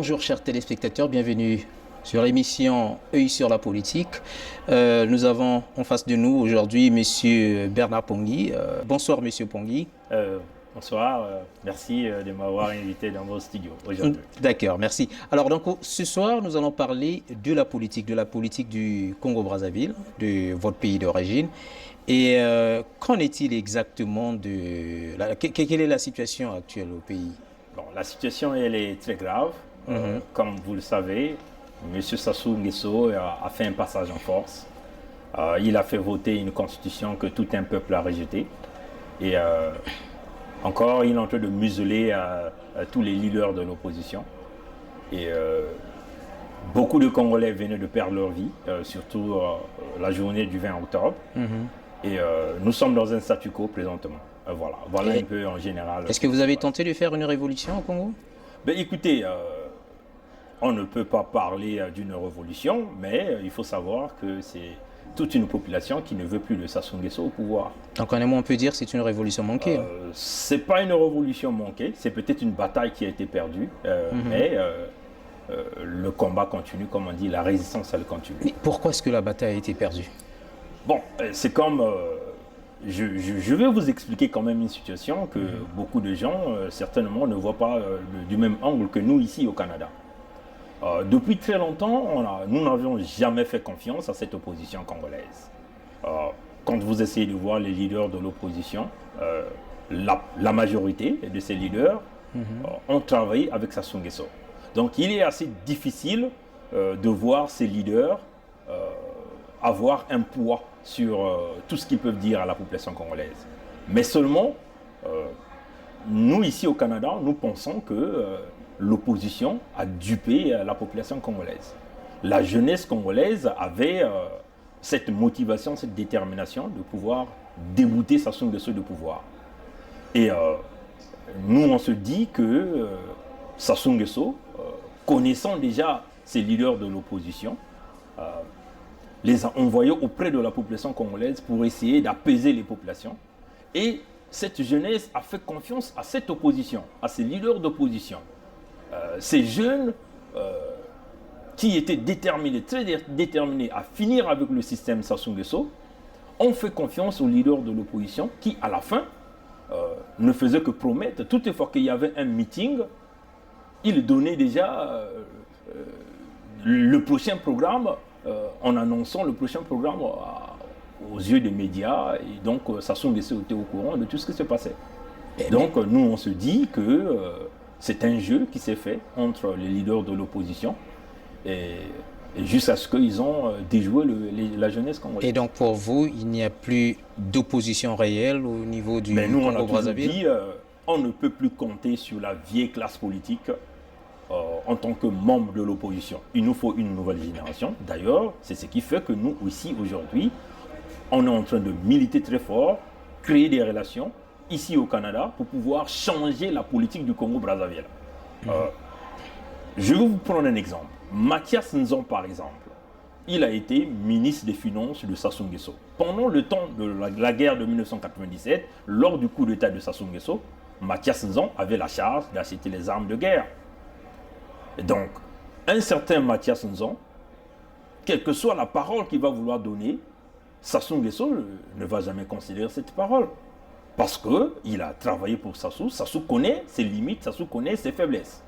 Bonjour chers téléspectateurs, bienvenue sur l'émission Œil sur la politique. Nous avons en face de nous aujourd'hui Monsieur Bernard Pongui. Bonsoir Monsieur Pongui. Bonsoir, merci de m'avoir invité dans vos studios aujourd'hui. D'accord, merci. Alors donc ce soir nous allons parler de la politique du Congo-Brazzaville, de votre pays d'origine. Et qu'en est-il exactement quelle est la situation actuelle au pays? Bon, la situation elle est très grave. Comme vous le savez, M. Sassou Nguesso a fait un passage en force. Il a fait voter une constitution que tout un peuple a rejetée. Et encore, il est en train de museler tous les leaders de l'opposition. Et beaucoup de Congolais venaient de perdre leur vie, surtout la journée du 20 octobre. Et nous sommes dans un statu quo présentement. Voilà un peu en général. Est-ce que vous avez tenté de faire une révolution au Congo? Ben, écoutez, on ne peut pas parler d'une révolution, mais il faut savoir que c'est toute une population qui ne veut plus de Sassou Nguesso au pouvoir. Donc en un mot, on peut dire que c'est une révolution manquée. C'est pas une révolution manquée, c'est peut-être une bataille qui a été perdue, mais le combat continue, comme on dit, la résistance elle continue. Mais pourquoi est-ce que la bataille a été perdue? Bon, c'est comme... je vais vous expliquer quand même une situation que beaucoup de gens, certainement, ne voient pas du même angle que nous ici au Canada. Depuis très longtemps, nous n'avions jamais fait confiance à cette opposition congolaise. Quand vous essayez de voir les leaders de l'opposition, la majorité de ces leaders ont travaillé avec Sassou Nguesso. Donc il est assez difficile de voir ces leaders avoir un poids sur tout ce qu'ils peuvent dire à la population congolaise. Mais seulement, nous ici au Canada, nous pensons que l'opposition a dupé la population congolaise. La jeunesse congolaise avait cette motivation, cette détermination de pouvoir débouter Sassou Nguesso de pouvoir. Et nous, on se dit que Sassou Nguesso, connaissant déjà ces leaders de l'opposition, les a envoyés auprès de la population congolaise pour essayer d'apaiser les populations. Et cette jeunesse a fait confiance à cette opposition, à ces leaders d'opposition. Ces jeunes qui étaient déterminés, très déterminés à finir avec le système Sassou Nguesso, ont fait confiance aux leaders de l'opposition qui, à la fin, ne faisaient que promettre. Toutefois qu'il y avait un meeting, ils donnaient déjà le prochain programme, en annonçant le prochain programme aux yeux des médias. Et donc, Sassou Nguesso était au courant de tout ce qui se passait. Donc, nous, on se dit que c'est un jeu qui s'est fait entre les leaders de l'opposition et jusqu'à ce qu'ils ont déjoué la jeunesse congolaise. Et donc, pour vous, il n'y a plus d'opposition réelle au niveau du Congo-Brazzaville? Nous, on a toujours dit, on ne peut plus compter sur la vieille classe politique en tant que membre de l'opposition. Il nous faut une nouvelle génération. D'ailleurs, c'est ce qui fait que nous, ici, aujourd'hui, on est en train de militer très fort, créer des relations, ici au Canada, pour pouvoir changer la politique du Congo-Brazzaville. Je vais vous prendre un exemple. Mathias Nzon, par exemple, il a été ministre des Finances de Sassou Nguesso. Pendant le temps de la guerre de 1997, lors du coup d'État de Sassou Nguesso, Mathias Nzon avait la charge d'acheter les armes de guerre. Et donc, un certain Mathias Nzon, quelle que soit la parole qu'il va vouloir donner, Sassou Nguesso ne va jamais considérer cette parole. Parce qu'il a travaillé pour Sassou. Sassou connaît ses limites, Sassou connaît ses faiblesses.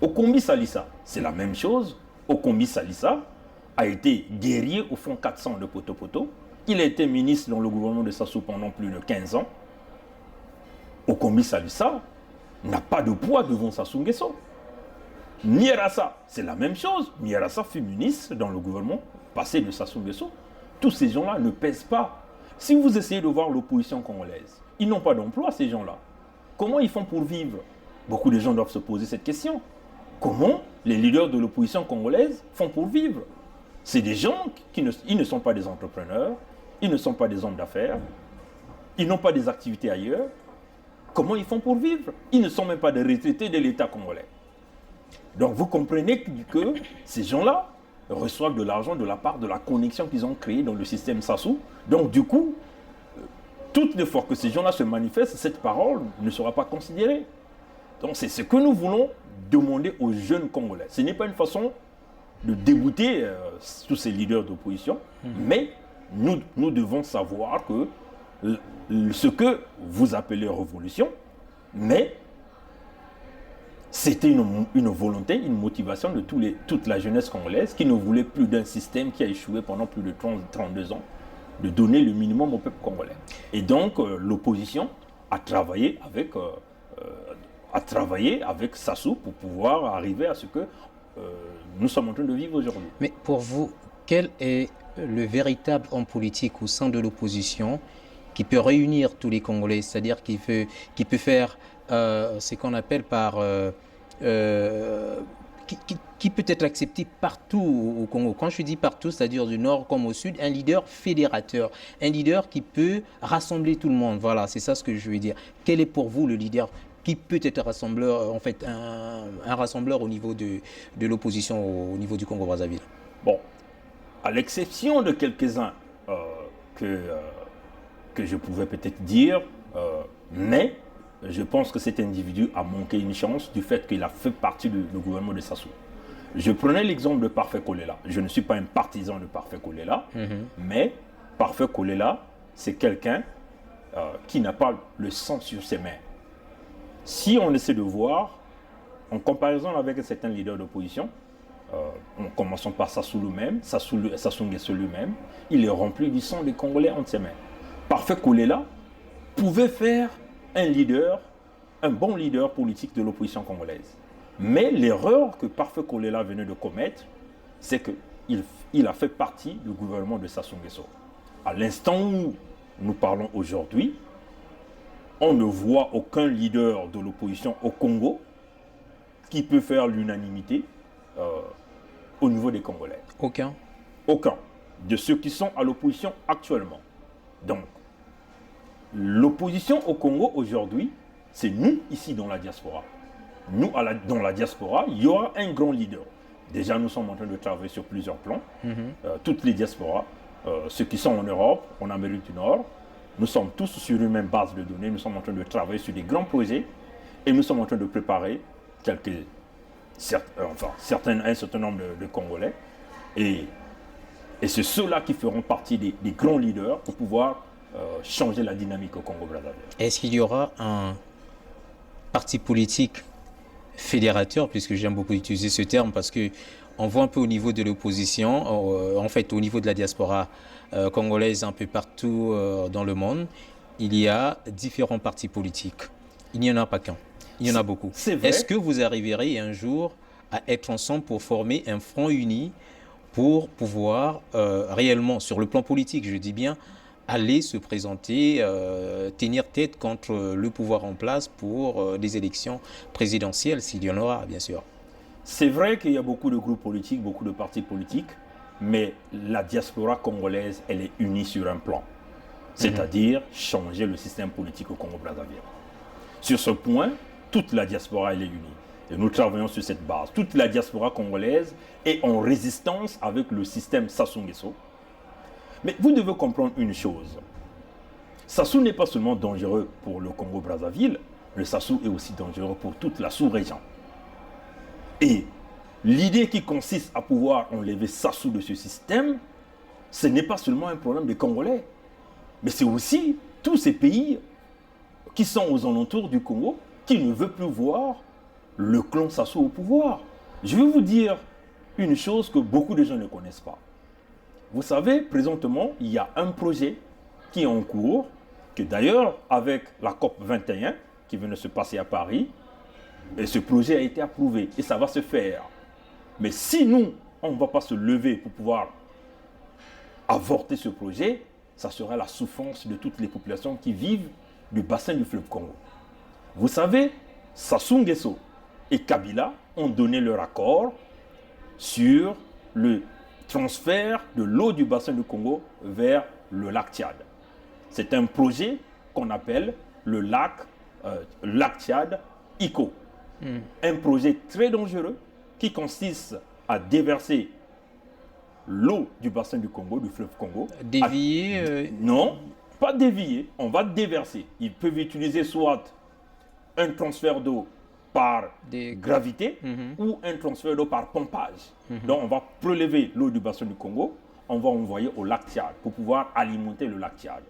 Okombi Salissa, c'est la même chose. Okombi Salissa a été guerrier au front 400 de Poto-Poto. Il a été ministre dans le gouvernement de Sassou pendant plus de 15 ans. Okombi Salissa n'a pas de poids devant Sassou Nguesso. Nyerassa, c'est la même chose. Nyerassa fut ministre dans le gouvernement passé de Sassou Nguesso. Tous ces gens-là ne pèsent pas. Si vous essayez de voir l'opposition congolaise, ils n'ont pas d'emploi, ces gens-là. Comment ils font pour vivre? Beaucoup de gens doivent se poser cette question. Comment les leaders de l'opposition congolaise font pour vivre? C'est des gens qui ne sont pas des entrepreneurs, ils ne sont pas des hommes d'affaires, ils n'ont pas des activités ailleurs. Comment ils font pour vivre? Ils ne sont même pas des retraités de l'État congolais. Donc vous comprenez que ces gens-là reçoivent de l'argent de la part de la connexion qu'ils ont créée dans le système Sassou. Donc du coup, toutes les fois que ces gens-là se manifestent, cette parole ne sera pas considérée. Donc c'est ce que nous voulons demander aux jeunes Congolais. Ce n'est pas une façon de débouter tous ces leaders d'opposition, mais nous devons savoir que ce que vous appelez révolution, mais c'était une volonté, une motivation de toute la jeunesse congolaise qui ne voulait plus d'un système qui a échoué pendant plus de 32 ans, de donner le minimum au peuple congolais. Et donc l'opposition a travaillé avec Sassou pour pouvoir arriver à ce que nous sommes en train de vivre aujourd'hui. Mais pour vous, quel est le véritable homme politique au sein de l'opposition qui peut réunir tous les Congolais, c'est-à-dire qui peut faire ce qu'on appelle qui peut être accepté partout au Congo. Quand je dis partout, c'est-à-dire du nord comme au sud, un leader fédérateur, un leader qui peut rassembler tout le monde. Voilà, c'est ça ce que je veux dire. Quel est pour vous le leader qui peut être rassembleur, en fait, un rassembleur au niveau de l'opposition, au niveau du Congo-Brazzaville? Bon, à l'exception de quelques-uns que je pouvais peut-être dire, mais je pense que cet individu a manqué une chance du fait qu'il a fait partie du gouvernement de Sassou. Je prenais l'exemple de Parfait Kolela. Je ne suis pas un partisan de Parfait Kolela, mais Parfait Kolela, c'est quelqu'un qui n'a pas le sang sur ses mains. Si on essaie de voir, en comparaison avec certains leaders d'opposition, en commençant par Sassou lui-même, Sassou Nguesso lui-même, il est rempli du sang des Congolais entre ses mains. Parfait Kolela pouvait faire un bon leader politique de l'opposition congolaise. Mais l'erreur que Parfait Kolela venait de commettre, c'est qu'il a fait partie du gouvernement de Sassou Nguesso. À l'instant où nous parlons aujourd'hui, on ne voit aucun leader de l'opposition au Congo qui peut faire l'unanimité au niveau des Congolais. Aucun. Aucun. De ceux qui sont à l'opposition actuellement. Donc, l'opposition au Congo aujourd'hui, c'est nous ici dans la diaspora. Nous, dans la diaspora, il y aura un grand leader. Déjà, nous sommes en train de travailler sur plusieurs plans. Toutes les diasporas, ceux qui sont en Europe, en Amérique du Nord, nous sommes tous sur une même base de données. Nous sommes en train de travailler sur des grands projets et nous sommes en train de préparer un certain nombre de Congolais. Et c'est ceux-là qui feront partie des grands leaders pour pouvoir changer la dynamique au Congo-Brazzaville. Est-ce qu'il y aura un parti politique fédérateur, puisque j'aime beaucoup utiliser ce terme, parce qu'on voit un peu au niveau de l'opposition, en fait au niveau de la diaspora congolaise un peu partout dans le monde, il y a différents partis politiques. Il n'y en a pas qu'un, il y en a beaucoup. C'est vrai. Est-ce que vous arriverez un jour à être ensemble pour former un front uni pour pouvoir réellement, sur le plan politique, je dis bien, aller se présenter, tenir tête contre le pouvoir en place pour des élections présidentielles, s'il y en aura, bien sûr? C'est vrai qu'il y a beaucoup de groupes politiques, beaucoup de partis politiques, mais la diaspora congolaise, elle est unie sur un plan. C'est-à-dire changer le système politique au Congo-Brazzaville. Sur ce point, toute la diaspora, elle est unie. Et nous travaillons sur cette base. Toute la diaspora congolaise est en résistance avec le système Sassou Nguesso. Mais vous devez comprendre une chose. Sassou n'est pas seulement dangereux pour le Congo-Brazzaville, le Sassou est aussi dangereux pour toute la sous-région. Et l'idée qui consiste à pouvoir enlever Sassou de ce système, ce n'est pas seulement un problème des Congolais, mais c'est aussi tous ces pays qui sont aux alentours du Congo qui ne veulent plus voir le clan Sassou au pouvoir. Je vais vous dire une chose que beaucoup de gens ne connaissent pas. Vous savez, présentement, il y a un projet qui est en cours, que d'ailleurs, avec la COP 21, qui vient de se passer à Paris, et ce projet a été approuvé, et ça va se faire. Mais si nous, on ne va pas se lever pour pouvoir avorter ce projet, ça sera la souffrance de toutes les populations qui vivent du bassin du fleuve Congo. Vous savez, Sassou Nguesso et Kabila ont donné leur accord sur le transfert de l'eau du bassin du Congo vers le lac Tchad. C'est un projet qu'on appelle le lac Tchad ICO. Un projet très dangereux qui consiste à déverser l'eau du bassin du Congo, du fleuve Congo. Dévier Non, pas dévier, on va déverser. Ils peuvent utiliser soit un transfert d'eau par gravité ou un transfert d'eau par pompage. Donc on va prélever l'eau du bassin du Congo, on va envoyer au lac Tchad pour pouvoir alimenter le lac Tchad.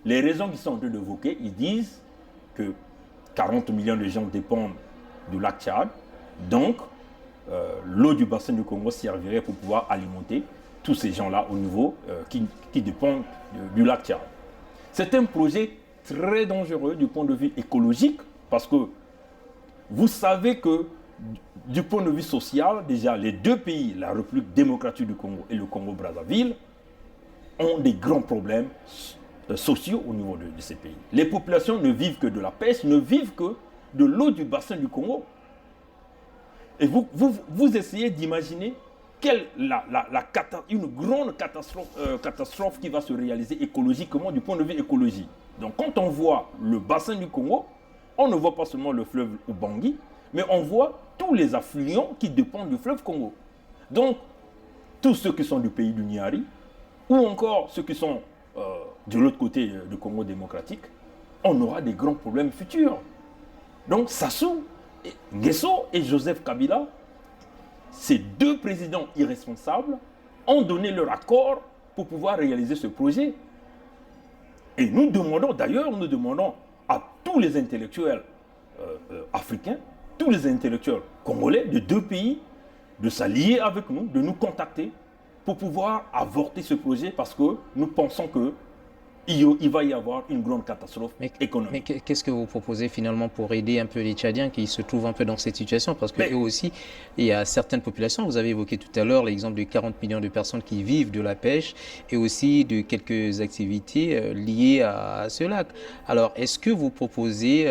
Les raisons qu'ils sont en train d'évoquer, ils disent que 40 millions de gens dépendent du lac Tchad, donc l'eau du bassin du Congo servirait pour pouvoir alimenter tous ces gens-là au niveau qui dépendent du lac Tchad. C'est un projet très dangereux du point de vue écologique parce que vous savez que du point de vue social, déjà les deux pays, la République démocratique du Congo et le Congo-Brazzaville, ont des grands problèmes sociaux au niveau de ces pays. Les populations ne vivent que de la pêche, ne vivent que de l'eau du bassin du Congo. Et vous essayez d'imaginer une grande catastrophe qui va se réaliser écologiquement du point de vue écologie. Donc quand on voit le bassin du Congo, on ne voit pas seulement le fleuve Ubangi, mais on voit tous les affluents qui dépendent du fleuve Congo. Donc tous ceux qui sont du pays du Niari, ou encore ceux qui sont de l'autre côté du Congo démocratique, on aura des grands problèmes futurs. Donc Sassou Nguesso et Joseph Kabila, ces deux présidents irresponsables, ont donné leur accord pour pouvoir réaliser ce projet. Et nous demandons à tous les intellectuels africains, tous les intellectuels congolais de deux pays, de s'allier avec nous, de nous contacter pour pouvoir avorter ce projet parce que nous pensons qu'il va y avoir une grande catastrophe économique. Mais qu'est-ce que vous proposez finalement pour aider un peu les Tchadiens qui se trouvent un peu dans cette situation? Parce qu'eux aussi, il y a certaines populations, vous avez évoqué tout à l'heure l'exemple de 40 millions de personnes qui vivent de la pêche et aussi de quelques activités liées à ce lac. Alors, est-ce que vous proposez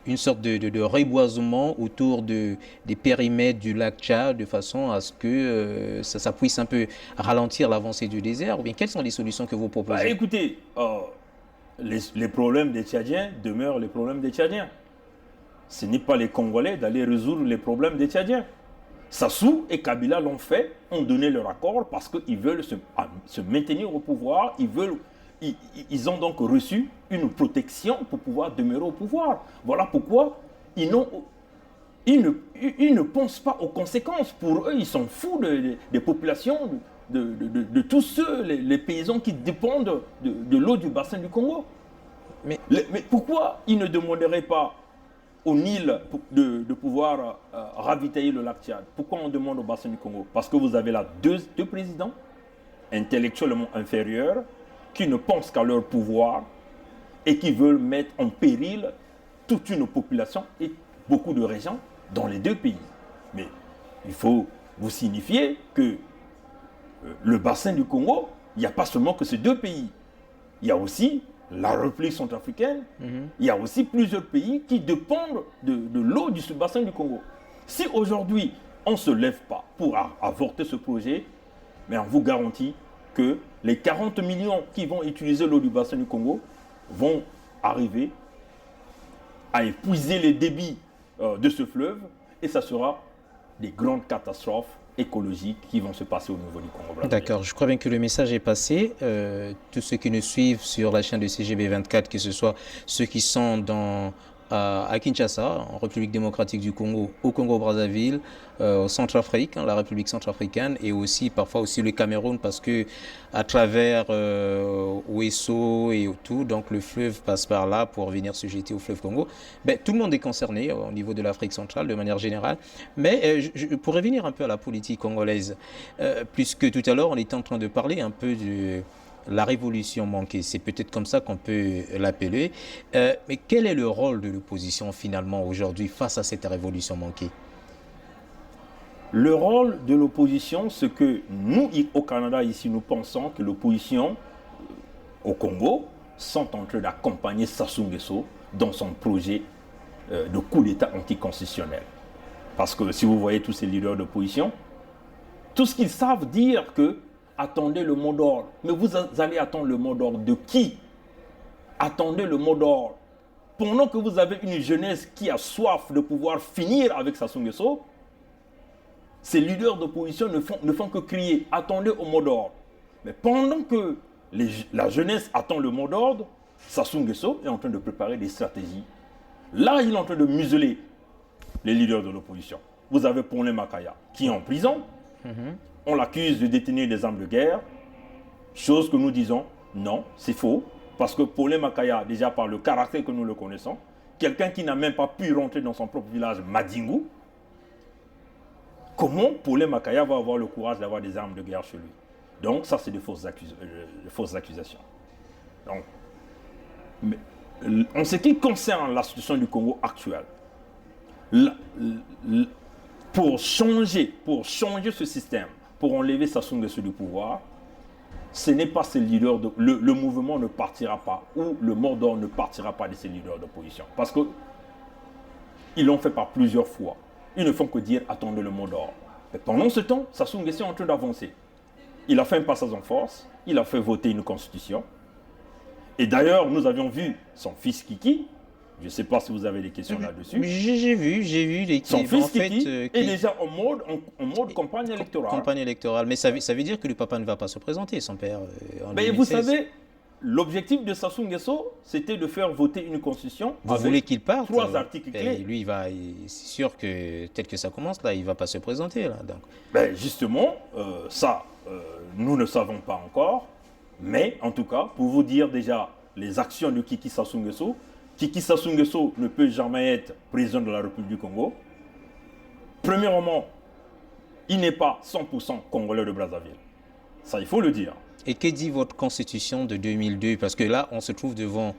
une sorte de reboisement autour des périmètres du lac Tchad de façon à ce que ça puisse un peu ralentir l'avancée du désert? Ou bien quelles sont les solutions que vous proposez? Écoutez, les problèmes des Tchadiens demeurent les problèmes des Tchadiens. Ce n'est pas les Congolais d'aller résoudre les problèmes des Tchadiens. Sassou et Kabila l'ont fait, ont donné leur accord parce qu'ils veulent se maintenir au pouvoir, ils ont donc reçu une protection pour pouvoir demeurer au pouvoir. Voilà pourquoi ils ne pensent pas aux conséquences. Pour eux, ils sont fous des populations, de tous ceux, les paysans qui dépendent de l'eau du bassin du Congo. Mais pourquoi ils ne demanderaient pas au Nil de pouvoir ravitailler le lac Tchad? Pourquoi on demande au bassin du Congo? Parce que vous avez là deux présidents intellectuellement inférieurs qui ne pensent qu'à leur pouvoir et qui veulent mettre en péril toute une population et beaucoup de régions dans les deux pays. Mais il faut vous signifier que le bassin du Congo, il n'y a pas seulement que ces deux pays. Il y a aussi la République centrafricaine, il y a aussi plusieurs pays qui dépendent de l'eau du bassin du Congo. Si aujourd'hui, on ne se lève pas pour avorter ce projet, mais on vous garantit que les 40 millions qui vont utiliser l'eau du bassin du Congo vont arriver à épuiser les débits de ce fleuve et ça sera des grandes catastrophes écologiques qui vont se passer au niveau du Congo. D'accord, je crois bien que le message est passé. Tous ceux qui nous suivent sur la chaîne de CGB24, que ce soit ceux qui sont à Kinshasa, en République démocratique du Congo, au Congo-Brazzaville, au Centrafrique, la République centrafricaine, et aussi parfois aussi le Cameroun, parce que à travers Ouesso et tout, donc le fleuve passe par là pour venir se jeter au fleuve Congo. Ben, tout le monde est concerné au niveau de l'Afrique centrale de manière générale. Mais pour revenir un peu à la politique congolaise, puisque tout à l'heure on était en train de parler un peu de la révolution manquée, c'est peut-être comme ça qu'on peut l'appeler. Mais quel est le rôle de l'opposition finalement aujourd'hui face à cette révolution manquée? Le rôle de l'opposition, c'est que nous, au Canada, ici, nous pensons que l'opposition au Congo sont en train d'accompagner Sassou Nguesso dans son projet de coup d'État anticonstitutionnel. Parce que si vous voyez tous ces leaders d'opposition, tout ce qu'ils savent dire que attendez le mot d'ordre. Mais vous allez attendre le mot d'ordre de qui? Attendez le mot d'ordre. Pendant que vous avez une jeunesse qui a soif de pouvoir finir avec Sassou Nguesso, ces leaders d'opposition ne font que crier, attendez au mot d'ordre. Mais pendant que la jeunesse attend le mot d'ordre, Sassou Nguesso est en train de préparer des stratégies. Là, il est en train de museler les leaders de l'opposition. Vous avez Paulin Makaya, qui est en prison. On l'accuse de détenir des armes de guerre. Chose que nous disons, non, c'est faux. Parce que Paulin Makaya, déjà par le caractère que nous le connaissons, quelqu'un qui n'a même pas pu rentrer dans son propre village, Madingu, comment Paulin Makaya va avoir le courage d'avoir des armes de guerre chez lui? Donc ça, c'est des fausses accusations. Donc, mais, en ce qui concerne la situation du Congo actuelle, pour changer ce système, pour enlever Sassou Nguesso du pouvoir, ce n'est pas ces leaders, le mouvement ne partira pas, ou le mot d'ordre ne partira pas de ces leaders d'opposition. Parce qu'ils l'ont fait par plusieurs fois. Ils ne font que dire attendez le mot d'ordre. Mais pendant ce temps, Sassou Nguesso est en train d'avancer. Il a fait un passage en force, il a fait voter une constitution. Et d'ailleurs, nous avions vu son fils Kiki. Je ne sais pas si vous avez des questions là-dessus. J'ai vu l'équipe. Son fils Kiki est déjà en mode campagne électorale. Campagne électorale. Mais ça veut dire que le papa ne va pas se présenter, son père, en 2016. Mais vous savez, l'objectif de Sassou Nguesso, c'était de faire voter une constitution. Vous voulez qu'il parte? 3 articles clés. Lui, c'est sûr que, tel que ça commence, là, il ne va pas se présenter. Là, donc. Justement, nous ne savons pas encore. Mais en tout cas, pour vous dire déjà les actions de Kiki Sassou Nguesso, Kiki Sassou Nguesso ne peut jamais être président de la République du Congo. Premièrement, il n'est pas 100% congolais de Brazzaville. Ça, il faut le dire. Et que dit votre constitution de 2002? Parce que là, on se trouve devant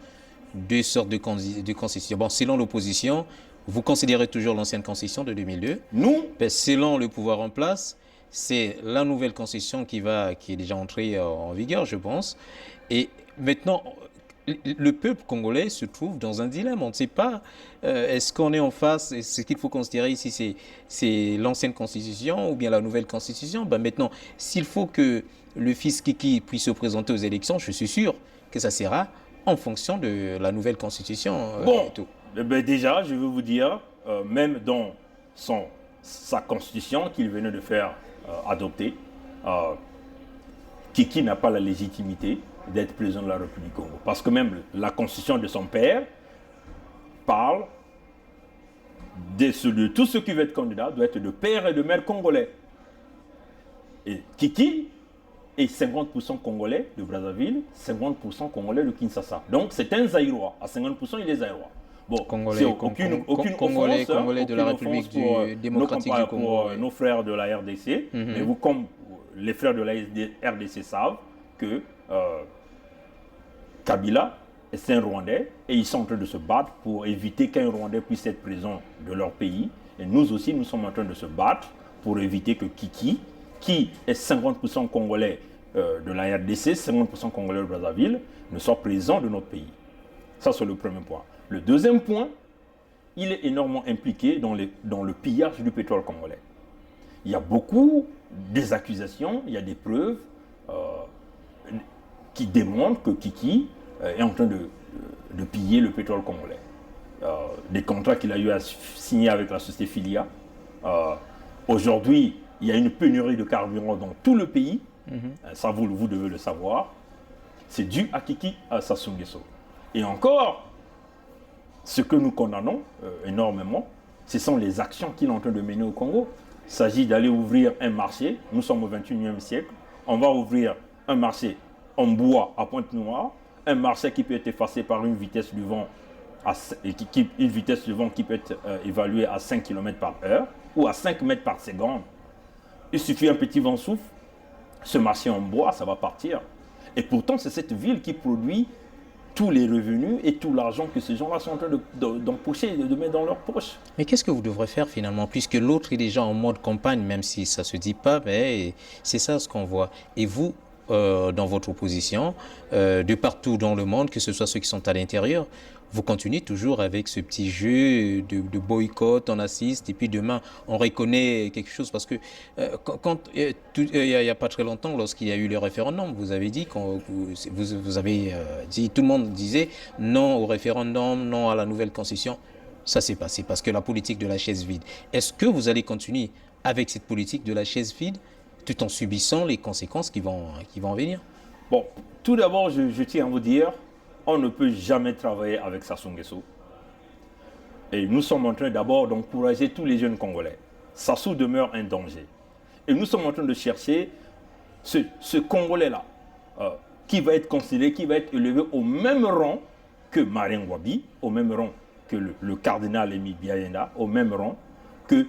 deux sortes de constitutions. Bon, selon l'opposition, vous considérez toujours l'ancienne constitution de 2002. Nous, selon le pouvoir en place, c'est la nouvelle constitution qui est déjà entrée en vigueur, je pense. Et maintenant, le peuple congolais se trouve dans un dilemme. On ne sait pas, est-ce qu'on est en face, ce qu'il faut considérer ici, c'est l'ancienne constitution ou bien la nouvelle constitution. Maintenant, s'il faut que le fils Kiki puisse se présenter aux élections, je suis sûr que ça sera en fonction de la nouvelle constitution. Déjà, je veux vous dire, même dans sa constitution qu'il venait de faire adopter, Kiki n'a pas la légitimité d'être président de la République du Congo. Parce que même la constitution de son père parle de tout ce qui veut être candidat doit être de père et de mère congolais. Et Kiki est 50% congolais de Brazzaville, 50% congolais de Kinshasa. Donc c'est un Zaïrois. À 50%, il est Zaïrois. Bon, Congolais, Congolais de la République démocratique du Congo. Pour nos frères de la RDC, mais vous, comme les frères de la RDC savent que Kabila est un Rwandais et ils sont en train de se battre pour éviter qu'un Rwandais puisse être président de leur pays. Et nous aussi, nous sommes en train de se battre pour éviter que Kiki, qui est 50% congolais de la RDC, 50% congolais de Brazzaville, ne soit président de notre pays. Ça, c'est le premier point. Le deuxième point, il est énormément impliqué dans le pillage du pétrole congolais. Il y a beaucoup des accusations, il y a des preuves qui démontrent que Kiki est en train de piller le pétrole congolais. Des contrats qu'il a eu à signer avec la société Filia. Aujourd'hui, il y a une pénurie de carburant dans tout le pays. Ça, vous devez le savoir. C'est dû à Kiki Sassou Nguesso. Et encore, ce que nous condamnons énormément, ce sont les actions qu'il est en train de mener au Congo. Il s'agit d'aller ouvrir un marché. Nous sommes au 21e siècle. On va ouvrir un marché en bois à Pointe-Noire, un marché qui peut être effacé par une vitesse du vent, qui peut être évaluée à 5 km/h ou à 5 mètres par seconde. Il suffit un petit vent souffle, ce marché en bois, ça va partir. Et pourtant, c'est cette ville qui produit tous les revenus et tout l'argent que ces gens-là sont en train d'empocher, de mettre dans leur poche. Mais qu'est-ce que vous devrez faire finalement, puisque l'autre est déjà en mode campagne, même si ça ne se dit pas, mais c'est ça ce qu'on voit. Et vous, dans votre opposition, de partout dans le monde, que ce soit ceux qui sont à l'intérieur, vous continuez toujours avec ce petit jeu de boycott, on assiste, et puis demain, on reconnaît quelque chose. Parce que il n'y a pas très longtemps, lorsqu'il y a eu le référendum, vous avez dit, vous avez dit, tout le monde disait non au référendum, non à la nouvelle constitution. Ça s'est passé parce que la politique de la chaise vide. Est-ce que vous allez continuer avec cette politique de la chaise vide tout en subissant les conséquences qui vont venir? Bon, tout d'abord, je tiens à vous dire, on ne peut jamais travailler avec Sassou Nguesso. Et nous sommes en train d'abord d'encourager tous les jeunes Congolais. Sassou demeure un danger. Et nous sommes en train de chercher ce Congolais-là, qui va être considéré, qui va être élevé au même rang que Marien Ngouabi, au même rang que le cardinal Émile Biayenda, au même rang que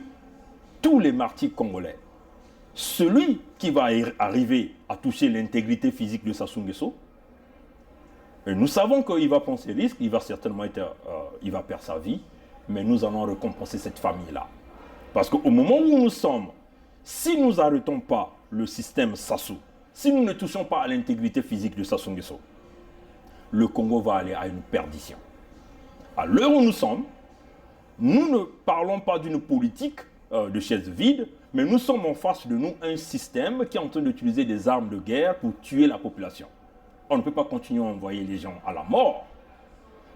tous les martyrs congolais. Celui qui va arriver à toucher l'intégrité physique de Sassou Nguesso, et nous savons qu'il va prendre ses risques, il va certainement il va perdre sa vie, mais nous allons récompenser cette famille-là. Parce qu'au moment où nous sommes, si nous n'arrêtons pas le système Sassou, si nous ne touchons pas à l'intégrité physique de Sassou Nguesso, le Congo va aller à une perdition. À l'heure où nous sommes, nous ne parlons pas d'une politique de chaises vides, mais nous sommes en face de nous un système qui est en train d'utiliser des armes de guerre pour tuer la population. On ne peut pas continuer à envoyer les gens à la mort,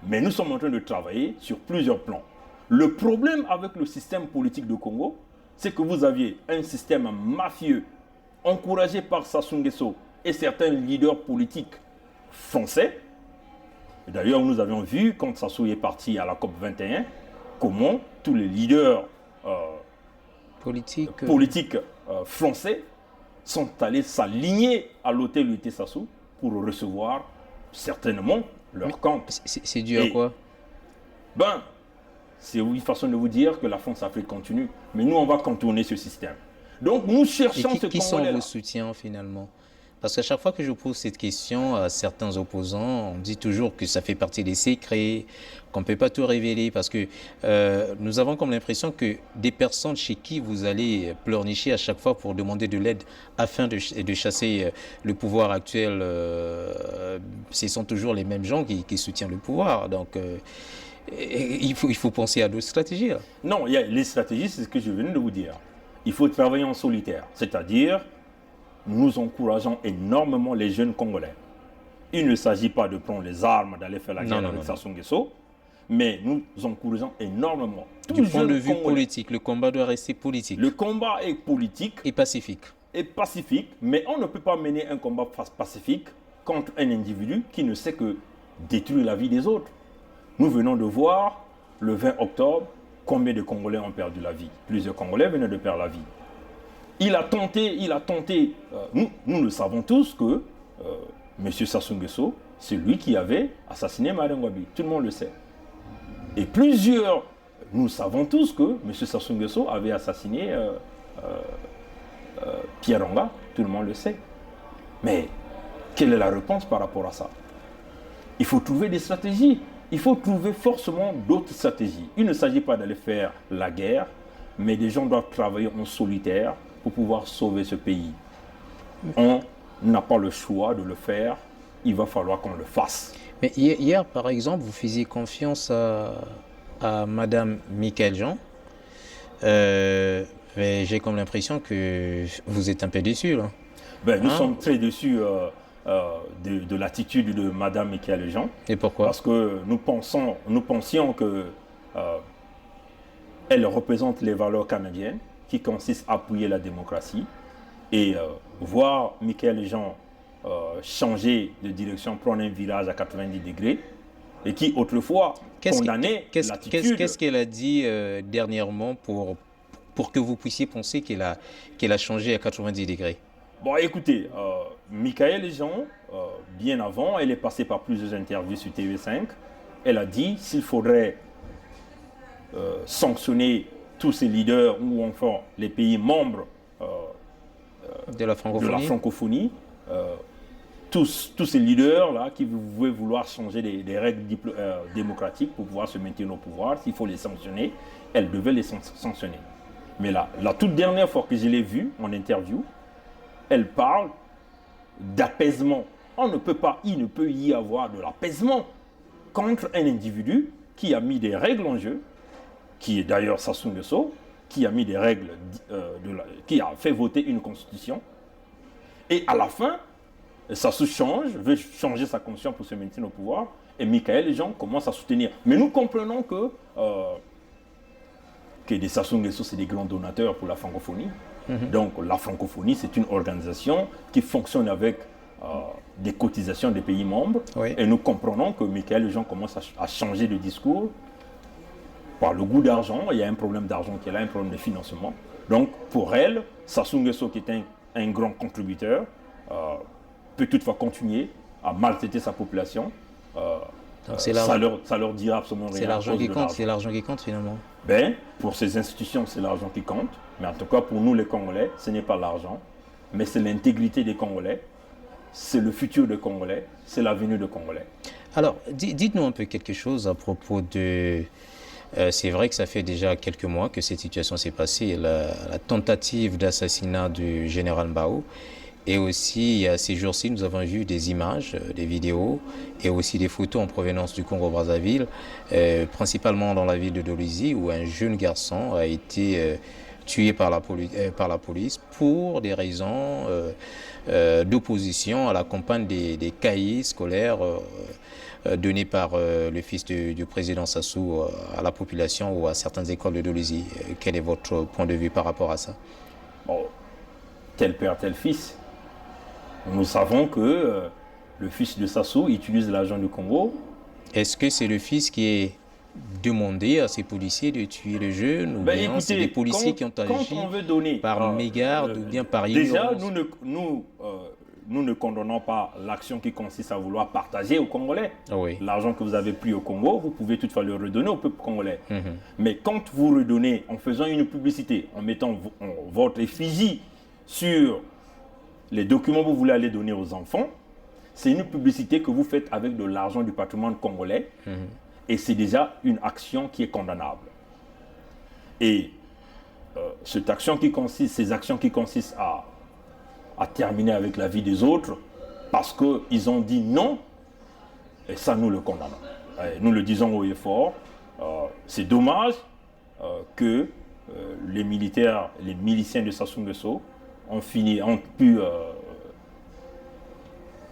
mais nous sommes en train de travailler sur plusieurs plans. Le problème avec le système politique du Congo, c'est que vous aviez un système mafieux encouragé par Sassou Nguesso et certains leaders politiques français. D'ailleurs, nous avions vu, quand Sassou est parti à la COP 21, comment tous les leaders politiques français sont allés s'aligner à l'hôtel où était Sassou pour recevoir certainement leur camp. C'est dû à quoi? Ben, c'est une façon de vous dire que la France-Afrique continue. Mais nous, on va contourner ce système. Donc, nous cherchons ce Congolais-là. Qui sont vos soutiens, finalement? Parce qu'à chaque fois que je pose cette question à certains opposants, on dit toujours que ça fait partie des secrets, qu'on ne peut pas tout révéler, parce que nous avons comme l'impression que des personnes chez qui vous allez pleurnicher à chaque fois pour demander de l'aide afin de chasser le pouvoir actuel, ce sont toujours les mêmes gens qui soutiennent le pouvoir. Donc, il faut penser à d'autres stratégies. Là. Non, les stratégies, c'est ce que je venais de vous dire. Il faut travailler en solitaire, c'est-à-dire nous encourageons énormément les jeunes Congolais. Il ne s'agit pas de prendre les armes, d'aller faire la guerre avec Sassou Nguesso, mais nous encourageons énormément. Du point de vue politique, le combat doit rester politique. Le combat est politique. Et pacifique. Et pacifique, mais on ne peut pas mener un combat pacifique contre un individu qui ne sait que détruire la vie des autres. Nous venons de voir, le 20 octobre, combien de Congolais ont perdu la vie. Plusieurs Congolais venaient de perdre la vie. Il a tenté, nous le savons tous que M. Sassou Nguesso, c'est lui qui avait assassiné Marien Ngouabi. Tout le monde le sait. Et nous savons tous que M. Sassou Nguesso avait assassiné Pierre Anga. Tout le monde le sait. Mais quelle est la réponse par rapport à ça? Il faut trouver des stratégies. Il faut trouver forcément d'autres stratégies. Il ne s'agit pas d'aller faire la guerre, mais des gens doivent travailler en solitaire pour pouvoir sauver ce pays. On n'a pas le choix de le faire, il va falloir qu'on le fasse. Mais hier, par exemple, vous faisiez confiance à Madame Michaël Jean. Mais j'ai comme l'impression que vous êtes un peu déçu, là. Nous sommes très déçus de l'attitude de Madame Michaël Jean. Et pourquoi? Parce que nous pensions que elle représente les valeurs canadiennes qui consistent à appuyer la démocratie. Et voir Michaël Jean changer de direction, prendre un virage à 90 degrés, et qui autrefois condamnait l'attitude. Qu'est-ce qu'elle a dit dernièrement pour que vous puissiez penser qu'elle a changé à 90 degrés? Bon, écoutez, Michaël Jean, bien avant, elle est passée par plusieurs interviews sur TV5. Elle a dit s'il faudrait sanctionner tous ces leaders ou enfin les pays membres de la francophonie, tous ces leaders-là qui pouvaient vouloir changer des règles démocratiques pour pouvoir se maintenir au pouvoir, s'il faut les sanctionner, elle devait les sanctionner. Mais là, la toute dernière fois que je l'ai vue en interview, elle parle d'apaisement. Il ne peut y avoir de l'apaisement contre un individu qui a mis des règles en jeu, qui est d'ailleurs Sassou Nguesso, qui a mis des règles, qui a fait voter une constitution. Et à la fin, Sassou veut changer sa constitution pour se maintenir au pouvoir, et Michaël Jean commence à soutenir. Mais nous comprenons que des Sassou Nguesso, c'est des grands donateurs pour la francophonie. Donc la francophonie, c'est une organisation qui fonctionne avec des cotisations des pays membres. Oui. Et nous comprenons que Michaël Jean commence à changer de discours. par le goût d'argent. Il y a un problème d'argent qui est là, un problème de financement. Donc, pour elle, Sassou Nguesso, qui est un grand contributeur, peut toutefois continuer à maltraiter sa population. Ça leur dira absolument rien. C'est l'argent qui compte, c'est l'argent qui compte finalement. Ben, pour ces institutions, c'est l'argent qui compte. Mais en tout cas, pour nous les Congolais, ce n'est pas l'argent, mais c'est l'intégrité des Congolais, c'est le futur des Congolais, c'est l'avenir des Congolais. Alors, dites-nous un peu quelque chose à propos de... c'est vrai que ça fait déjà quelques mois que cette situation s'est passée, la tentative d'assassinat du général Mbao. Et aussi, ces jours-ci, nous avons vu des images, des vidéos et aussi des photos en provenance du Congo-Brazzaville, principalement dans la ville de Dolisie, où un jeune garçon a été tué par la police pour des raisons d'opposition à la campagne des cahiers scolaires donnés par le fils du président Sassou à la population ou à certaines écoles de Dolisie. Quel est votre point de vue par rapport à ça? Bon, tel père, tel fils. Nous savons que le fils de Sassou utilise l'argent du Congo. Est-ce que c'est le fils qui est demandé à ces policiers de tuer le jeune ou bien c'est les policiers qui ont agi par mégarde ou bien par ignorance? Déjà, nous ne condamnons pas l'action qui consiste à vouloir partager aux Congolais. Oui. L'argent que vous avez pris au Congo, vous pouvez toutefois le redonner au peuple congolais. Mais quand vous redonnez en faisant une publicité, en mettant votre effigie sur les documents que vous voulez aller donner aux enfants, c'est une publicité que vous faites avec de l'argent du patrimoine congolais et c'est déjà une action qui est condamnable. Et ces actions qui consistent à terminer avec la vie des autres parce qu'ils ont dit non, et ça nous le condamnons. Et nous le disons haut et fort. C'est dommage que les miliciens de Sassou Nguesso ont pu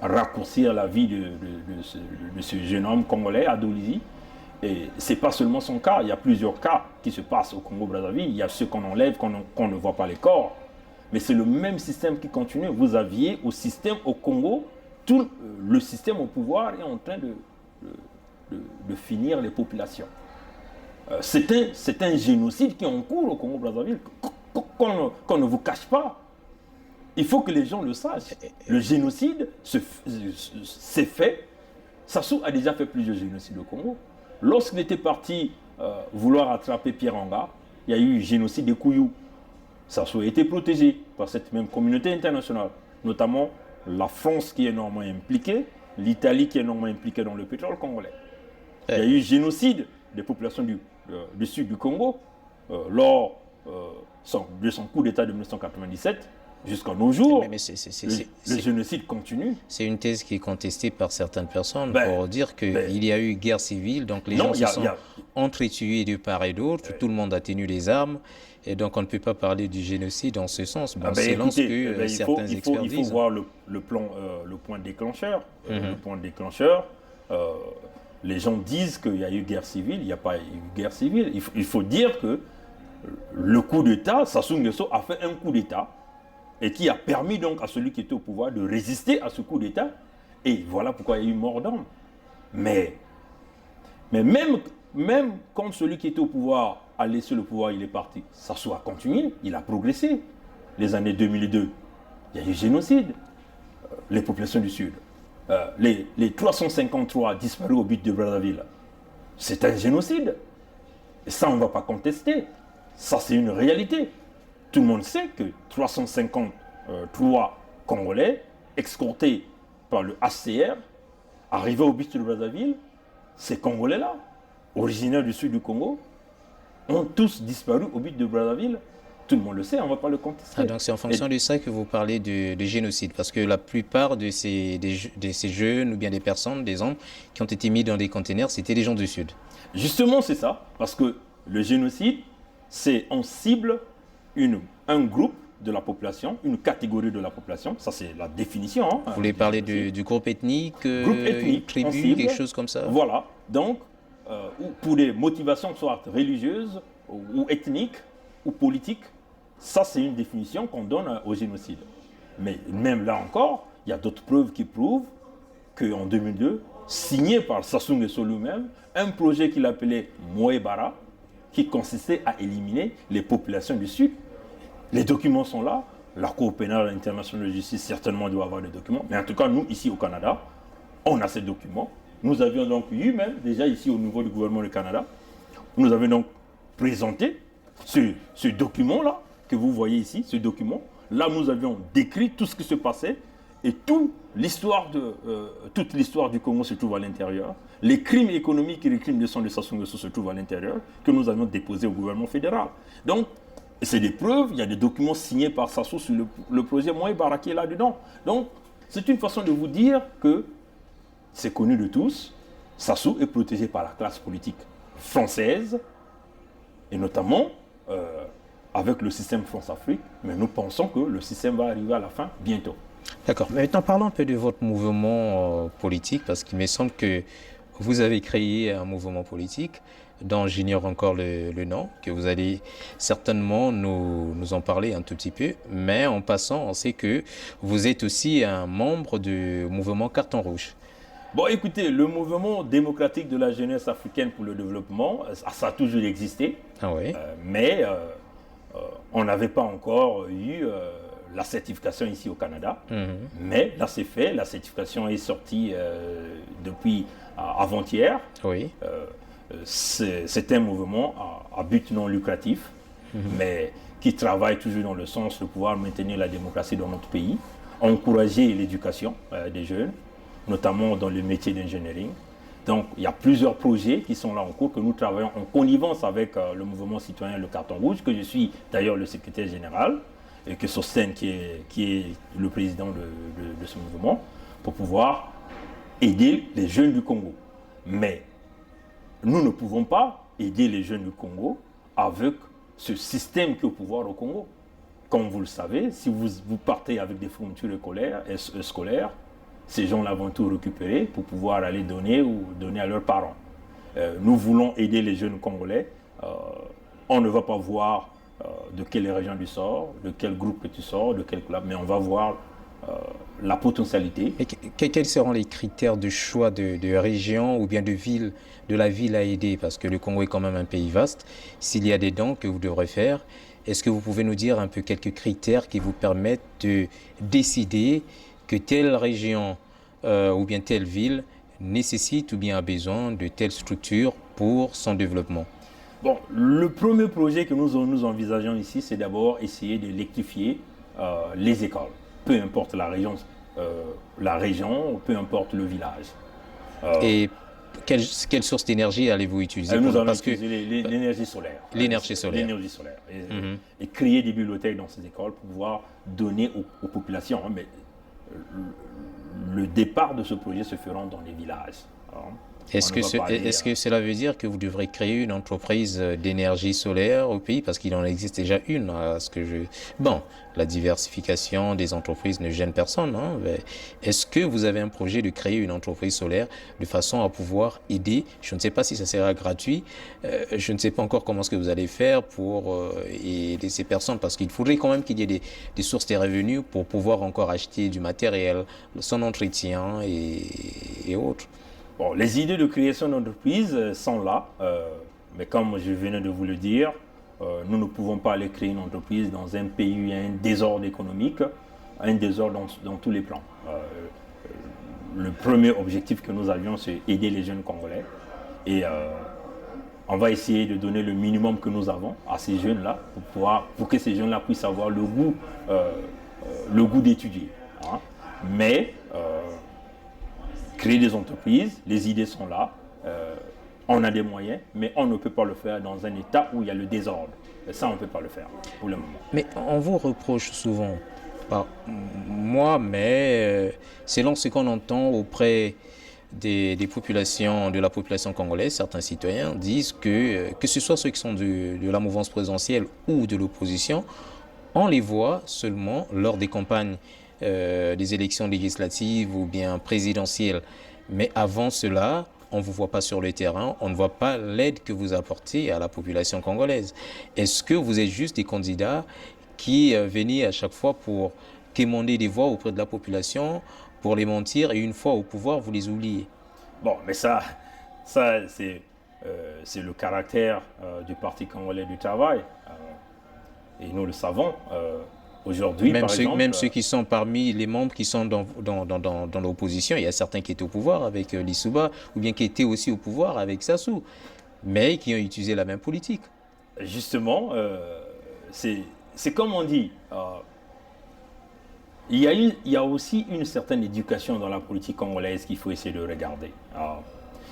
raccourcir la vie de ce jeune homme congolais à Dolisie. Et ce n'est pas seulement son cas, il y a plusieurs cas qui se passent au Congo-Brazzaville. Il y a ceux qu'on enlève, qu'on ne voit pas les corps. Mais c'est le même système qui continue. Vous aviez au Congo, tout le système au pouvoir est en train de finir les populations. C'est un génocide qui est en cours au Congo-Brazzaville, qu'on ne vous cache pas. Il faut que les gens le sachent. Le génocide s'est fait. Sassou a déjà fait plusieurs génocides au Congo. Lorsqu'il était parti vouloir attraper Pierre Anga, il y a eu le génocide des Kouyou. Sassou a été protégé par cette même communauté internationale, notamment la France qui est énormément impliquée, l'Italie qui est énormément impliquée dans le pétrole congolais. Il y a eu le génocide des populations du sud du Congo lors de son coup d'État de 1997. Jusqu'à nos jours, le génocide continue. C'est une thèse qui est contestée par certaines personnes pour dire qu'il y a eu guerre civile, donc les gens se sont entretués de part et d'autre, tout le monde a tenu les armes, et donc on ne peut pas parler du génocide en ce sens. Bon, c'est que certains experts disent. Il faut voir le point déclencheur. Le point déclencheur, les gens disent qu'il y a eu guerre civile, il n'y a pas eu guerre civile. Il faut dire que le coup d'État, Sassou Nguesso a fait un coup d'État, et qui a permis donc à celui qui était au pouvoir de résister à ce coup d'État. Et voilà pourquoi il y a eu mort d'homme. Mais même quand celui qui était au pouvoir a laissé le pouvoir, il est parti, Sassou a continué, il a progressé. Les années 2002, il y a eu génocide. Les populations du Sud. Les 353 disparus au but de Brazzaville, c'est un génocide. Et ça, on ne va pas contester. Ça, c'est une réalité. Tout le monde sait que 353 Congolais escortés par le HCR, arrivés au but de Brazzaville, ces Congolais-là, originaires du sud du Congo, ont tous disparu au but de Brazzaville. Tout le monde le sait, on ne va pas le contester. Donc c'est en fonction de ça que vous parlez de génocide, parce que la plupart de ces jeunes ou bien des personnes, des hommes qui ont été mis dans des containers, c'était des gens du Sud. Justement, c'est ça, parce que le génocide, c'est on cible un groupe de la population, une catégorie de la population, ça c'est la définition. Vous voulez parler du groupe ethnique, une tribu, quelque chose comme ça? Voilà, donc pour des motivations soit religieuses ou ethniques ou politiques, ça c'est une définition qu'on donne au génocide. Mais même là encore, il y a d'autres preuves qui prouvent qu'en 2002, signé par Sassou Nguesso lui-même, un projet qu'il appelait Moebara, qui consistait à éliminer les populations du Sud. Les documents sont là. La Cour pénale internationale de justice certainement doit avoir des documents. Mais en tout cas, nous, ici au Canada, on a ces documents. Nous avions donc eu même, déjà ici au niveau du gouvernement du Canada, nous avions donc présenté ce document-là, que vous voyez ici, ce document. Là, nous avions décrit tout ce qui se passait et toute l'histoire du Congo se trouve à l'intérieur. Les crimes économiques et les crimes de sang de Sassou Nguesso se trouvent à l'intérieur, que nous avions déposés au gouvernement fédéral. Donc, c'est des preuves, il y a des documents signés par Sassou sur le projet Moïse Baraki là-dedans. Donc, c'est une façon de vous dire que c'est connu de tous, Sassou est protégé par la classe politique française, et notamment avec le système France-Afrique, mais nous pensons que le système va arriver à la fin bientôt. D'accord. Maintenant, parlons un peu de votre mouvement politique, parce qu'il me semble que vous avez créé un mouvement politique dont j'ignore encore le nom, que vous allez certainement nous en parler un tout petit peu. Mais en passant, on sait que vous êtes aussi un membre du mouvement Carton Rouge. Bon, écoutez, le mouvement démocratique de la jeunesse africaine pour le développement, ça a toujours existé. Ah oui. Mais on n'avait pas encore eu la certification ici au Canada. Mais là, c'est fait. La certification est sortie depuis avant-hier. Oui. C'est un mouvement à but non lucratif, mais qui travaille toujours dans le sens de pouvoir maintenir la démocratie dans notre pays, encourager l'éducation des jeunes, notamment dans le métier d'ingénierie. Donc, il y a plusieurs projets qui sont là en cours, que nous travaillons en connivence avec le mouvement citoyen Le Carton Rouge, que je suis d'ailleurs le secrétaire général, et que Sosten, qui est le président de ce mouvement, pour pouvoir aider les jeunes du Congo. Mais nous ne pouvons pas aider les jeunes du Congo avec ce système qui est au pouvoir au Congo. Comme vous le savez, si vous partez avec des fournitures scolaires, ces gens-là vont tout récupérer pour pouvoir aller donner ou donner à leurs parents. Nous voulons aider les jeunes Congolais. On ne va pas voir de quelle région tu sors, de quel groupe que tu sors, de quel club, mais on va voir la potentialité. Et quels seront les critères de choix de région ou bien de la ville à aider? Parce que le Congo est quand même un pays vaste. S'il y a des dons que vous devrez faire, est-ce que vous pouvez nous dire un peu quelques critères qui vous permettent de décider que telle région ou bien telle ville nécessite ou bien a besoin de telle structure pour son développement? Bon, le premier projet que nous envisageons ici, c'est d'abord essayer d'électrifier les écoles. Peu importe la région, peu importe le village. Et quelle source d'énergie allez-vous utiliser? Nous allons utiliser l'énergie solaire. L'énergie solaire. L'énergie solaire. Et créer des bibliothèques dans ces écoles pour pouvoir donner aux populations. Mais le départ de ce projet se fera dans les villages. Est-ce que cela veut dire que vous devrez créer une entreprise d'énergie solaire au pays? Parce qu'il en existe déjà une. Bon, la diversification des entreprises ne gêne personne. Hein, est-ce que vous avez un projet de créer une entreprise solaire de façon à pouvoir aider? Je ne sais pas si ça sera gratuit. Je ne sais pas encore comment est-ce que vous allez faire pour aider ces personnes. Parce qu'il faudrait quand même qu'il y ait des sources de revenus pour pouvoir encore acheter du matériel, son entretien et autres. Bon, les idées de création d'entreprise sont là, mais comme je venais de vous le dire, nous ne pouvons pas aller créer une entreprise dans un pays où il y a un désordre économique, un désordre dans tous les plans. Le premier objectif que nous avions, c'est aider les jeunes Congolais. Et on va essayer de donner le minimum que nous avons à ces jeunes-là pour que ces jeunes-là puissent avoir le goût d'étudier. Hein. Mais créer des entreprises, les idées sont là, on a des moyens, mais on ne peut pas le faire dans un état où il y a le désordre. Et ça, on ne peut pas le faire pour le moment. Mais on vous reproche souvent, pas moi, mais selon ce qu'on entend auprès des populations, de la population congolaise, certains citoyens disent que ce soit ceux qui sont de la mouvance présidentielle ou de l'opposition, on les voit seulement lors des campagnes des élections législatives ou bien présidentielles. Mais avant cela, on ne vous voit pas sur le terrain, on ne voit pas l'aide que vous apportez à la population congolaise. Est-ce que vous êtes juste des candidats qui venaient à chaque fois pour quémander des voix auprès de la population, pour les mentir, et une fois au pouvoir, vous les oubliez? Bon, mais ça c'est c'est le caractère du Parti congolais du travail. Et nous le savons. Aujourd'hui, par exemple... Même ceux qui sont parmi les membres qui sont dans l'opposition, il y a certains qui étaient au pouvoir avec Lissouba, ou bien qui étaient aussi au pouvoir avec Sassou, mais qui ont utilisé la même politique. Justement, c'est comme on dit, il y a aussi une certaine éducation dans la politique congolaise qu'il faut essayer de regarder.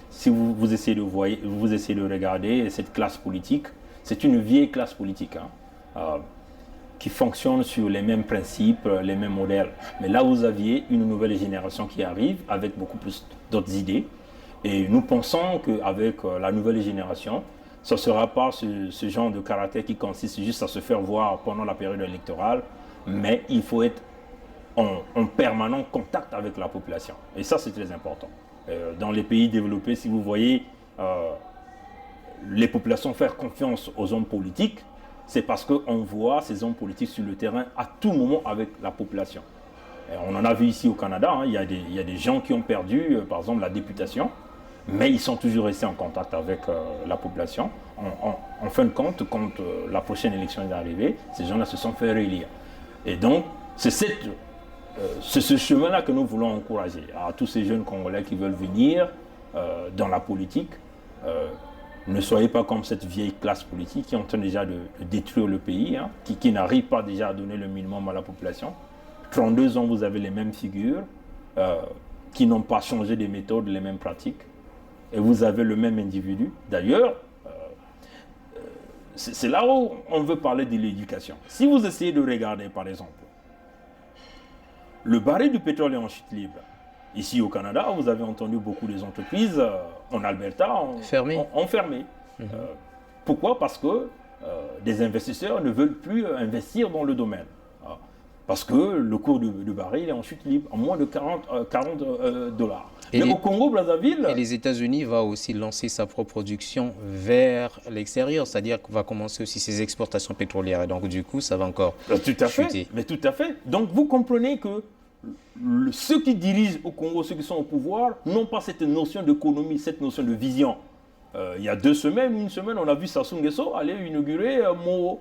Si vous essayez de regarder cette classe politique, c'est une vieille classe politique, qui fonctionne sur les mêmes principes, les mêmes modèles. Mais là, vous aviez une nouvelle génération qui arrive avec beaucoup plus d'autres idées. Et nous pensons qu'avec la nouvelle génération, ce ne sera pas ce genre de caractère qui consiste juste à se faire voir pendant la période électorale, mais il faut être en permanent contact avec la population. Et ça, c'est très important. Dans les pays développés, si vous voyez les populations faire confiance aux hommes politiques, c'est parce qu'on voit ces hommes politiques sur le terrain à tout moment avec la population. Et on en a vu ici au Canada, il y a des gens qui ont perdu, par exemple, la députation, mais ils sont toujours restés en contact avec la population. En fin de compte, quand la prochaine élection est arrivée, ces gens-là se sont fait réélire. Et donc, c'est ce chemin-là que nous voulons encourager à tous ces jeunes Congolais qui veulent venir dans la politique. Ne soyez pas comme cette vieille classe politique qui est en train déjà de détruire le pays, qui n'arrive pas déjà à donner le minimum à la population. 32 ans, vous avez les mêmes figures qui n'ont pas changé des méthodes, les mêmes pratiques. Et vous avez le même individu. D'ailleurs, c'est là où on veut parler de l'éducation. Si vous essayez de regarder, par exemple, le baril du pétrole est en chute libre. Ici au Canada, vous avez entendu beaucoup des entreprises en Alberta ont fermé. Pourquoi? Parce que des investisseurs ne veulent plus investir dans le domaine. Parce que le cours du baril est en chute libre, à moins de 40 dollars. Mais au Congo-Brazzaville... Et les États-Unis vont aussi lancer sa propre production vers l'extérieur, c'est-à-dire qu'on va commencer aussi ses exportations pétrolières. Et donc du coup, ça va encore chuter. Mais tout à fait. Donc vous comprenez que ceux qui dirigent au Congo, ceux qui sont au pouvoir, n'ont pas cette notion d'économie, cette notion de vision. Il y a une semaine, on a vu Sassou Nguesso aller inaugurer Moho.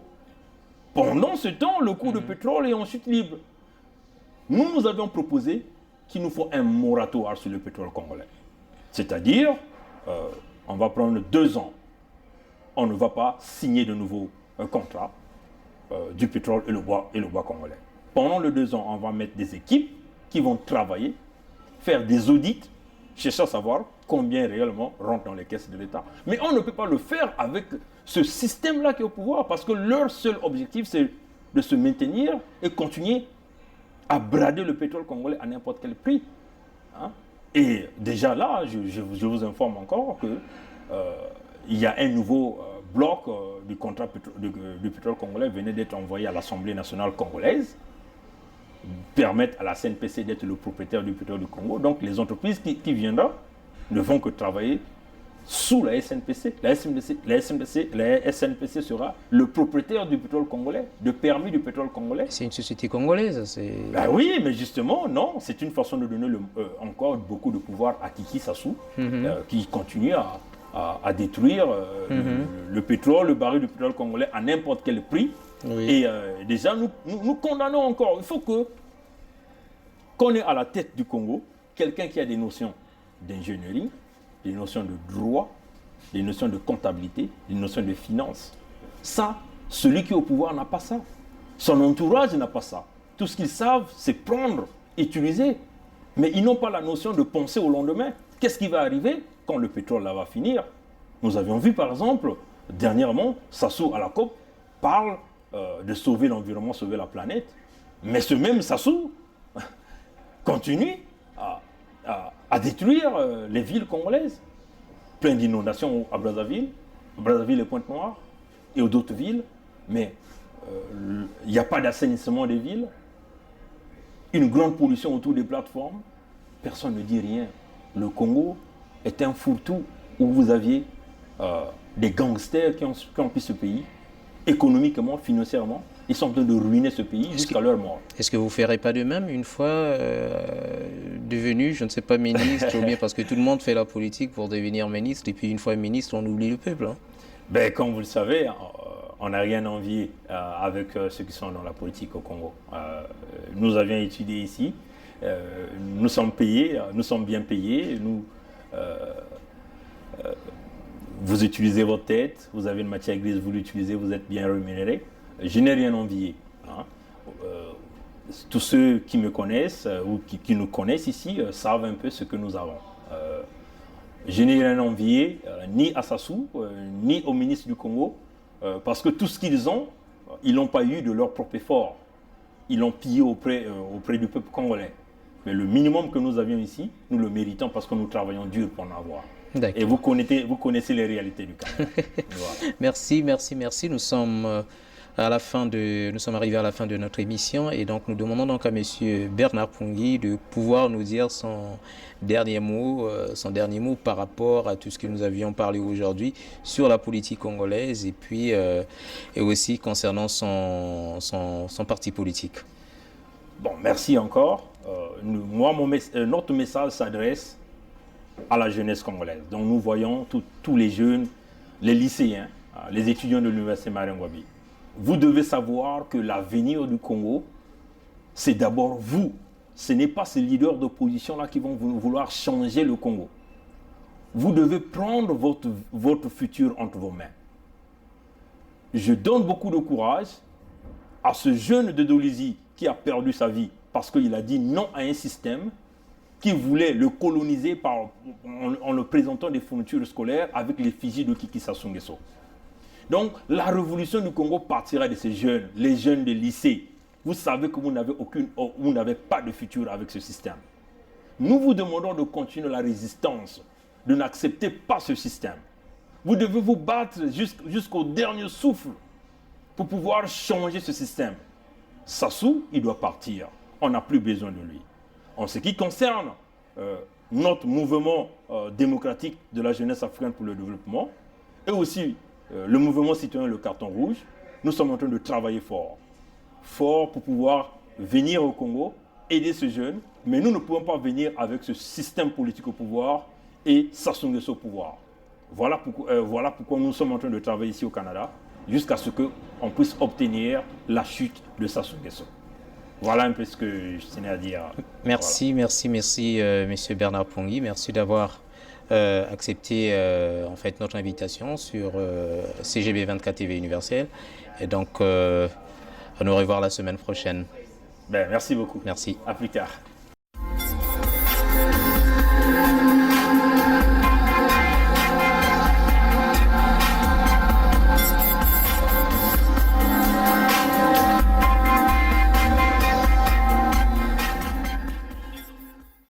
Pendant ce temps, le cours de pétrole est en chute libre. Nous avions proposé qu'il nous faut un moratoire sur le pétrole congolais. C'est-à-dire, on va prendre 2 ans. On ne va pas signer de nouveaux contrats du pétrole et le bois congolais. Pendant les 2 ans, on va mettre des équipes qui vont travailler, faire des audits, chercher à savoir combien réellement rentre dans les caisses de l'État. Mais on ne peut pas le faire avec ce système-là qui est au pouvoir, parce que leur seul objectif, c'est de se maintenir et continuer à brader le pétrole congolais à n'importe quel prix. Et déjà là, je vous informe encore qu'il y a un nouveau bloc du contrat du pétrole congolais venait d'être envoyé à l'Assemblée nationale congolaise, permettre à la CNPC d'être le propriétaire du pétrole du Congo. Donc les entreprises qui viendront ne vont que travailler sous la SNPC. La SNPC sera le propriétaire du pétrole congolais, de permis du pétrole congolais. C'est une société congolaise. Ben oui, mais justement, non. C'est une façon de donner encore beaucoup de pouvoir à Kiki Sassou, qui continue à détruire le pétrole, le baril du pétrole congolais à n'importe quel prix. Oui. Et déjà, nous condamnons encore. Il faut qu'on ait à la tête du Congo quelqu'un qui a des notions d'ingénierie, des notions de droit, des notions de comptabilité, des notions de finance. Ça, celui qui est au pouvoir n'a pas ça. Son entourage n'a pas ça. Tout ce qu'ils savent, c'est prendre, utiliser. Mais ils n'ont pas la notion de penser au lendemain. Qu'est-ce qui va arriver quand le pétrole là va finir? Nous avions vu par exemple, dernièrement, Sassou à la COP parle de sauver l'environnement, sauver la planète. Mais ce même Sassou continue à détruire les villes congolaises. Plein d'inondations à Brazzaville et Pointe-Noire, et d'autres villes. Mais il n'y a pas d'assainissement des villes. Une grande pollution autour des plateformes. Personne ne dit rien. Le Congo est un fourre-tout où vous aviez des gangsters qui ont pris ce pays. économiquement, financièrement. Ils sont en train de ruiner ce pays jusqu'à leur mort. Est-ce que vous ne ferez pas de même une fois devenu, je ne sais pas, ministre, ou bien parce que tout le monde fait la politique pour devenir ministre, et puis une fois ministre, on oublie le peuple, hein? Ben, comme vous le savez, on n'a rien envié avec ceux qui sont dans la politique au Congo. Nous avions étudié ici, nous sommes payés, nous sommes bien payés, vous utilisez votre tête, vous avez une matière grise, vous l'utilisez, vous êtes bien rémunéré. Je n'ai rien envié, hein. Tous ceux qui me connaissent ou qui nous connaissent ici savent un peu ce que nous avons. Je n'ai rien envié ni à Sassou, ni au ministre du Congo, parce que tout ce qu'ils ont, ils ne l'ont pas eu de leur propre effort. Ils l'ont pillé auprès du peuple congolais. Mais le minimum que nous avions ici, nous le méritons parce que nous travaillons dur pour en avoir. Et vous connaissez les réalités du Canada. Voilà. Merci. Nous sommes arrivés à la fin de notre émission et donc nous demandons donc à Monsieur Bernard Pungui de pouvoir nous dire son dernier mot par rapport à tout ce que nous avions parlé aujourd'hui sur la politique congolaise et puis et aussi concernant son parti politique. Bon, merci encore. Notre message s'adresse à la jeunesse congolaise. Donc nous voyons tous les jeunes, les lycéens, les étudiants de l'université Marangwabi. Vous devez savoir que l'avenir du Congo, c'est d'abord vous. Ce n'est pas ces leaders d'opposition-là qui vont vouloir changer le Congo. Vous devez prendre votre futur entre vos mains. Je donne beaucoup de courage à ce jeune de Dolisie qui a perdu sa vie parce qu'il a dit non à un système qui voulait le coloniser en le présentant des fournitures scolaires avec l'effigie de Kiki Sassou Nguesso. Donc, la révolution du Congo partira de ces jeunes, les jeunes des lycées. Vous savez que vous n'avez pas de futur avec ce système. Nous vous demandons de continuer la résistance, de n'accepter pas ce système. Vous devez vous battre jusqu'au dernier souffle pour pouvoir changer ce système. Sassou, il doit partir. On n'a plus besoin de lui. En ce qui concerne notre mouvement démocratique de la jeunesse africaine pour le développement et aussi le mouvement citoyen Le Carton Rouge, nous sommes en train de travailler fort pour pouvoir venir au Congo, aider ces jeunes, mais nous ne pouvons pas venir avec ce système politique au pouvoir et Sassou Nguesso au pouvoir. Voilà pourquoi nous sommes en train de travailler ici au Canada, jusqu'à ce qu'on puisse obtenir la chute de Sassou Nguesso. Voilà un peu ce que je tenais à dire. Merci, voilà. merci, Monsieur Bernard Pungui. Merci d'avoir accepté en fait notre invitation sur CGB 24 TV Universel. Et donc, à nous revoir la semaine prochaine. Ben, merci beaucoup. Merci. À plus tard.